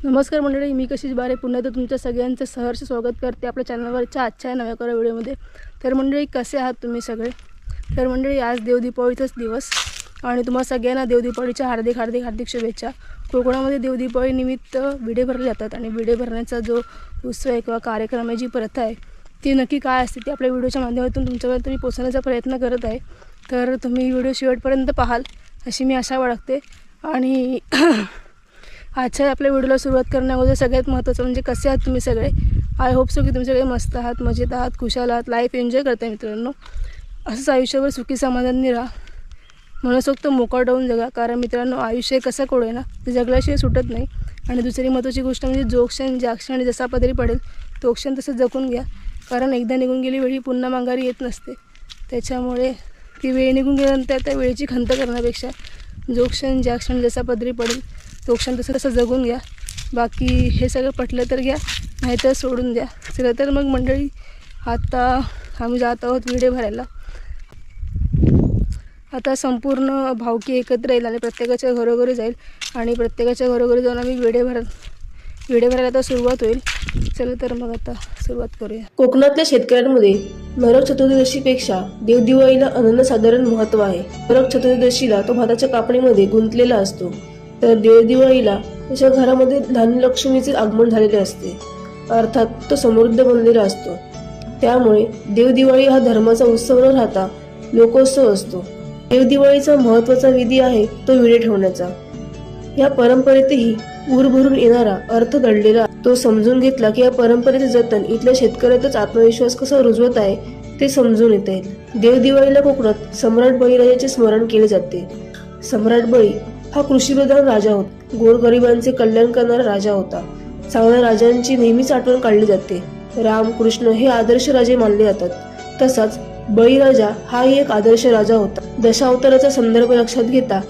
नमस्कार मंडळी, मी कशीच बारे पुन्हा तर तुमच्या सगळ्यांचं सहर्ष स्वागत करते आपल्या चॅनलवरच्या आजच्या नव्या व्हिडिओमध्ये। तर मंडळी, कसे आहात तुम्ही सगळे? तर मंडळी, आज देवदीपावलीचाच दिवस आणि तुम्हाला सगळ्यांना देवदीपावलीच्या हार्दिक शुभेच्छा। कोकणामध्ये देवदीपावली निमित्त विडे भरले जातात आणि विडे भरण्याचा जो उत्सव आहे किंवा कार्यक्रमाची जी प्रथा आहे ती नक्की काय असते ती आपल्या व्हिडिओच्या माध्यमातून तुमच्यापर्यंत मी पोहोचवण्याचा प्रयत्न करत आहे। तर तुम्ही व्हिडिओ शेवटपर्यंत पाहाल अशी मी आशा बाळगते। आणि आजच्या आपल्या व्हिडिओला सुरुवात करण्याअगोदर सगळ्यात महत्त्वाचं म्हणजे कसे आहात तुम्ही सगळे। आय होप सो की तुम्ही सगळे मस्त आहात, मजेत आहात, खुशाल आहात, लाईफ एन्जॉय करताय मित्रांनो। असंच आयुष्यभर सुखी समाधानी राहा, मनसोक्त मोकळं होऊन जगा। कारण मित्रांनो, आयुष्य कसं कोडे ना ते जगल्याशिवाय सुटत नाही। आणि दुसरी महत्त्वाची गोष्ट म्हणजे जो क्षण ज्या क्षणी जसा पदरी पडेल तो क्षण तसं जगून घ्या। कारण एकदा निघून गेली वेळ ही पुन्हा माघारी येत नसते। त्याच्यामुळे ती वेळ निघून गेल्यानंतर त्या वेळेची खंत करण्यापेक्षा जो क्षण ज्या क्षणी जसा पदरी पडेल तो क्षण तसं जगून घ्या। बाकी हे सगळं पटलं तर घ्या, नाहीतर सोडून द्या। चला तर मग मंडळी, आता आम्ही जात आहोत विडे भरायला। आता संपूर्ण भावकी एकत्र येईल आणि प्रत्येकाच्या घरोघरी जाईल आणि प्रत्येकाच्या घरोघरी जाऊन आम्ही विडे भरायला आता सुरुवात होईल। चला तर मग आता सुरुवात करूया। कोकणातल्या शेतकऱ्यांमध्ये नरक चतुर्दशीपेक्षा देवदिवाळीला अनन्यसाधारण महत्त्व आहे। नरक चतुर्दशीला तो भाताच्या कापणीमध्ये गुंतलेला असतो, तर देवदिवाळीला त्याच्या घरामध्ये धान्यलक्ष्मीचे आगमन झालेले असते, अर्थात तो समृद्ध बनलेला असतो। त्यामुळे देवदिवाळी हा धर्माचा उत्सव न राहता लोकोत्सव असतो। देवदिवाळीचा महत्त्वाचा विधी आहे तो विडे ठेवण्याचा। या परंपरेतही ऊर भरून येणारा अर्थ दडलेला तो समजून घेतला की या परंपरेचे जतन इथल्या शेतकऱ्यातच आत्मविश्वास कसा रुजवत आहे ते समजून येता येईल। देवदिवाळीला कोकणात सम्राट बळीराजाचे स्मरण केले जाते। सम्राट बळी हा कृषीप्रधान राजा होता, गोरगरिबांचे कल्याण करणारा राजा होता। चांगल्या राजांची नेहमीच आठवण काढली जाते। राम कृष्ण हे आदर्श राजे मानले जातात, तसाच बळीराजा हाही एक आदर्श राजा होता। दशावताराचा संदर्भ लक्षात घेता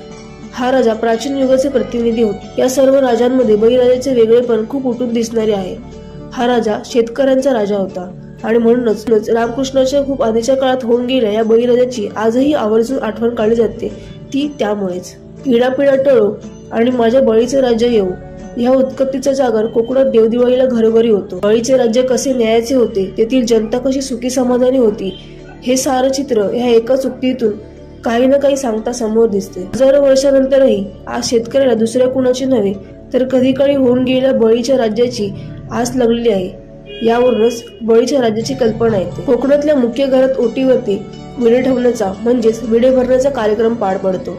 हा राजा प्राचीन युगाचे प्रतिनिधी होता। या सर्व राजांमध्ये बळीराजाचे वेगळेपण खूप उठून दिसणारे आहे। हा राजा शेतकऱ्यांचा राजा होता आणि म्हणूनच रामकृष्णाच्या खूप आधीच्या काळात होऊन गेल्या या बळीराजाची आजही आवर्जून आठवण काढली जाते। ती त्यामुळेच पिढ्यापिढ्या टळो आणि माझ्या बळीचे राज्य येऊ ह्या उत्कत्तीचा जागर कोकणात देवदिवाळीला घरोघरी होतो। बळीचे राज्य कसे न्यायाचे होते, तेथील जनता कशी सुखी समाधानी होती, हे सारं चित्र ह्या एकाच उक्तीतून काही ना काही सांगता समोर दिसते। हजारो वर्षानंतरही आज शेतकऱ्याला दुसऱ्या कुणाची नव्हे तर कधी काळी होऊन गेलेल्या बळीच्या राज्याची आस लागलेली आहे। यावरूनच बळीच्या राज्याची कल्पना येते। कोकणातल्या मुख्य घरात ओटीवरती विडे ठेवण्याचा म्हणजेच विडे भरण्याचा कार्यक्रम पार पडतो।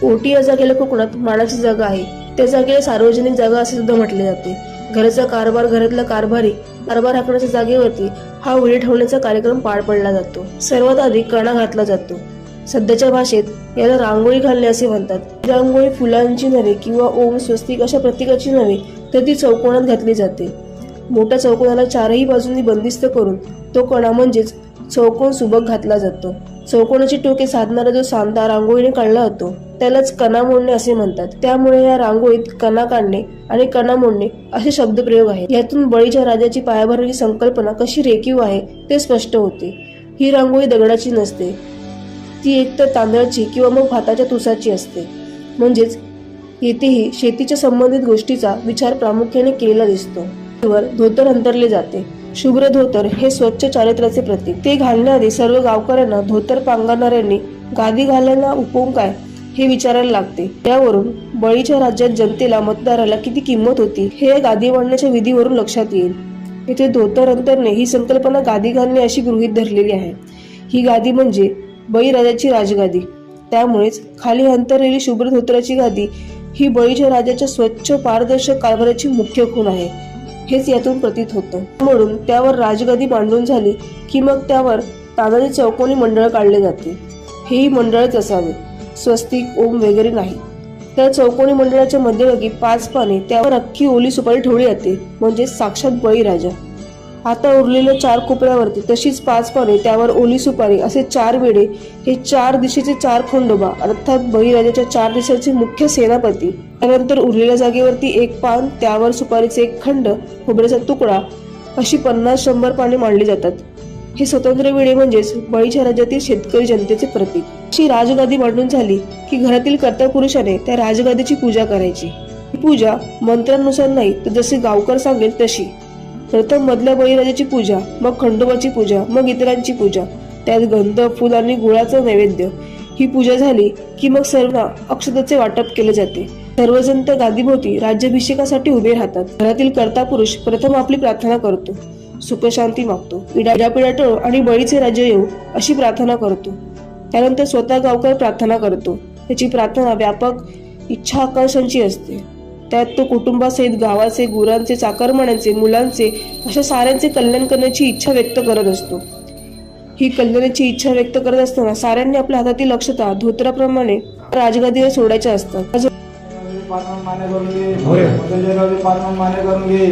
ओटी या जागेला कोकणात मानाची जागा आहे। त्या जागेला सार्वजनिक जागा असे सुद्धा म्हटले जाते। घराचा कारभार, घरातला कारभार हाकण्याच्या जागेवरती हा विडे ठेवण्याचा कार्यक्रम पार पडला जातो। सर्वात आधी कणा घातला जातो। सध्याच्या भाषेत याला रांगोळी घालणे असे म्हणतात। रांगोळी फुलांची नव्हे किंवा ओम, स्वस्तिक अशा प्रतीकाची नव्हे तर ती चौकोनात घातली जाते। मोठ्या चौकोनाला चारही बाजूंनी बंदिस्त करून तो कणा म्हणजेच चौकोन सुबक घातला जातो। चौकोनाची टोके साधणारा जो सांधा रांगोळीने काढला जातो त्यालाच कणा मोडणे असे म्हणतात। त्यामुळे या रांगोळीत कणा काढणे आणि कणा मोडणे असे शब्दप्रयोग आहेत। यातून बळीच्या राजाची पायाभरण्याची संकल्पना कशी रेखीव आहे ते स्पष्ट होते। ही रांगोळी दगडाची नसते, ती एकतर तांदळाची किंवा मग भाताच्या तुसाची असते। म्हणजेच येथेही शेतीच्या संबंधित गोष्टीचा विचार प्रामुख्याने केलेला दिसतो। धोतर अंतरले जाते। शुभ्र धोतर हे स्वच्छ चारित्र्याचे प्रतीक। ते घालणारे सर्व गावकऱ्यांना, धोतर पांघरणाऱ्यांनी गादी घालायला उपयोग काय हे विचारायला लागते। त्यावरून बळीच्या राज्यात जनतेला, मतदाराला किती किंमत होती हे गादी बांधण्याच्या विधीवरून लक्षात येईल। येथे धोतर अंतरणे ही संकल्पना गादी घालणे अशी गृहीत धरलेली आहे। ही गादी म्हणजे बळीराजाची राजगादी। त्यामुळेच खाली अंतरलेली शुभ्र धोतराची गादी ही बळीच्या राजाच्या स्वच्छ पारदर्शक कारभाराची मुख्य खूण आहे, हेच यातून प्रतीत होतं। म्हणून त्यावर राजगादी मांडून झाली की मग त्यावर तानाचे चौकोनी मंडळ काढले जाते। हेही मंडळच असावे, स्वस्तिक, ओम वगैरे नाही। त्या चौकोनी मंडळाच्या मध्यभागी 5 पाने, त्यावर अख्खी ओली सुपारी ठेवली जाते, म्हणजे साक्षात बळीराजा। आता उरलेल्या 4 कोपऱ्यावरती तशीच 5 पाने, त्यावर ओली सुपारी असे 4 वेढे, हे 4 दिशेचे 4 खंडोबा अर्थात बळीराजाच्या 4 दिशांचे मुख्य सेनापती। त्यानंतर उरलेल्या जागेवरती 1 पान, त्यावर सुपारीचे 1 खंड, खोबऱ्याचा तुकडा अशी 50-100 पाने मांडली जातात। हे स्वतंत्र विडे म्हणजेच बळीच्या राज्यातील शेतकरी जनतेचे प्रतीक। अशी राजगादी मांडून झाली की घरातील कर्ता पुरुषाने त्या राजगादीची पूजा करायची। पूजा मंत्रानुसार नाही तर जसे गावकर सांगेल तशी. प्रथम मधल्या बळीराजाची पूजा, मग खंडोबाची पूजा, मग इतरांची पूजा, त्यात गंध फुल आणि गुळाचं नैवेद्य. ही पूजा झाली की मग सर्वांना अक्षतेचे वाटप केले जाते. सर्वजण त्या गादीभोवती राज्याभिषेकासाठी उभे राहतात. घरातील कर्ता पुरुष प्रथम आपली प्रार्थना करतो, सुखशांती मागतो, इडापिडा टळो आणि बळीचे राज्य येऊ अशी प्रार्थना करतो. त्यानंतर स्वतः गावकर प्रार्थना करतो. त्याची प्रार्थना व्यापक इच्छा आकांक्षांची असते. त्यात तो कुटुंबासहित गावाचे, गुरांचे, चाकरमान्यांचे, मुलांचे अशा साऱ्यांचे कल्याण करण्याची इच्छा व्यक्त करत असतो. ही कल्याणाची इच्छा व्यक्त करत असताना साऱ्यांनी आपल्या हातातील अक्षता धोत्राप्रमाणे राजगादीवर सोडायच्या असतात. मान्य करून घे, मान्य करून घे.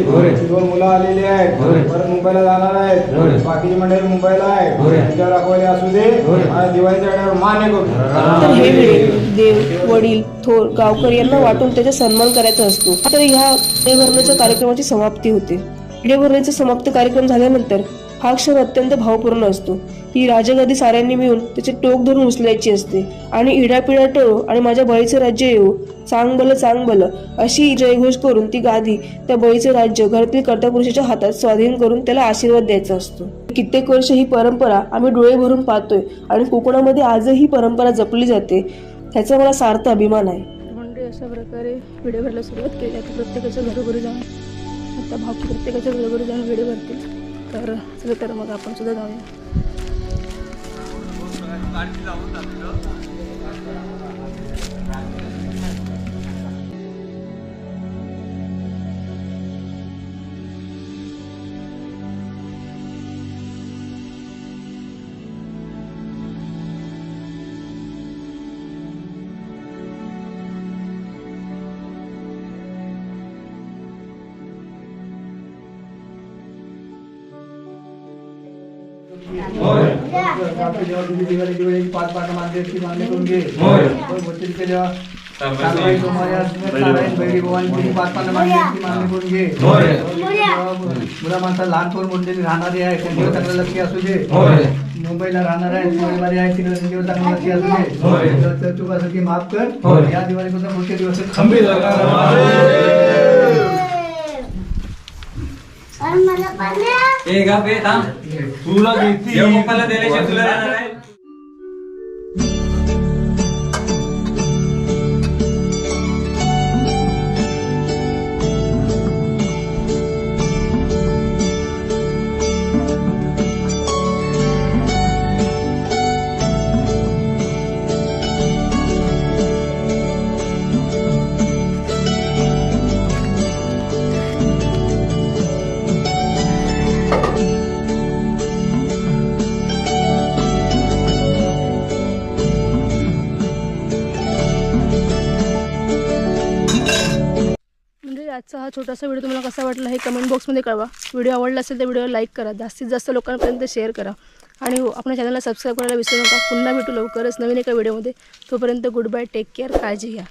2 मुलं आलेली आहेत, परत मुंबईला जाणार आहेत, बाकीची मंडळी मुंबईला आहेत, त्यांच्यावर राखवायला असू दे आणि दिवाळीच्या टायमाला मान्य करू. तर हे वेळे देव, वडील, थोर, गावकर यांना वाटून त्याचा सन्मान करायचा असतो. तर ह्या विडे कार्यक्रमाची समाप्ती होते. विडे समाप्त कार्यक्रम झाल्यानंतर हा क्षण अत्यंत भावपूर्ण असतो. ही राजगादी साऱ्यांनी मिळून त्याचे टोक धरून उचलायची असते आणि इडापिडा टळो आणि माझ्या बळीचे राज्य येऊ, चांग भलं अशी जयघोष करून ती गादी, त्या बळीचे राज्य घरातील कर्तापुरुषाच्या हातात स्वाधीन करून त्याला आशीर्वाद द्यायचा असतो. कित्येक वर्ष ही परंपरा आम्ही डोळे भरून पाहतोय आणि कोकणामध्ये आजही ही परंपरा जपली जाते. त्याचा मला सार्थ अभिमान आहे. म्हणजे अशा प्रकारे विडे भरायला सुरुवात केली आहे. प्रत्येकाच्या घरोघरी जाऊन आता भावकी प्रत्येकाच्या घरोघरी जाऊन विडे भरतील. तर चला तर मग आपण सुद्धा जाऊया. दिवाळी 5 मान्य करून घे. मुला माणसा लहान थोर मोठे राहणारे आहे, त्यांच्यावर चांगलं लक्ष असू दे. मुंबईला राहणार आहे, मुंबईमध्ये आहे, तिकडे त्यांच्यावर चांगलं लक्ष असू दे. चुकासाठी माफ कर. या दिवाळीपासून पुढच्या दिवस खंबीर तुला दिल्याशिवाय राहणार आहे. आजचा हा छोटासा व्हिडिओ तुम्हाला कसा वाटला हे कमेंट बॉक्समध्ये कळवा. व्हिडिओ आवडला असेल तर व्हिडिओला लाईक करा, जास्तीत जास्त लोकांपर्यंत शेअर करा आणि हो आपल्या चॅनलला सबस्क्राईब करायला विसरू नका. पुन्हा भेटू लवकरच नवीन एका व्हिडिओमध्ये. तोपर्यंत गुड बाय, टेक केअर, काळजी घ्या.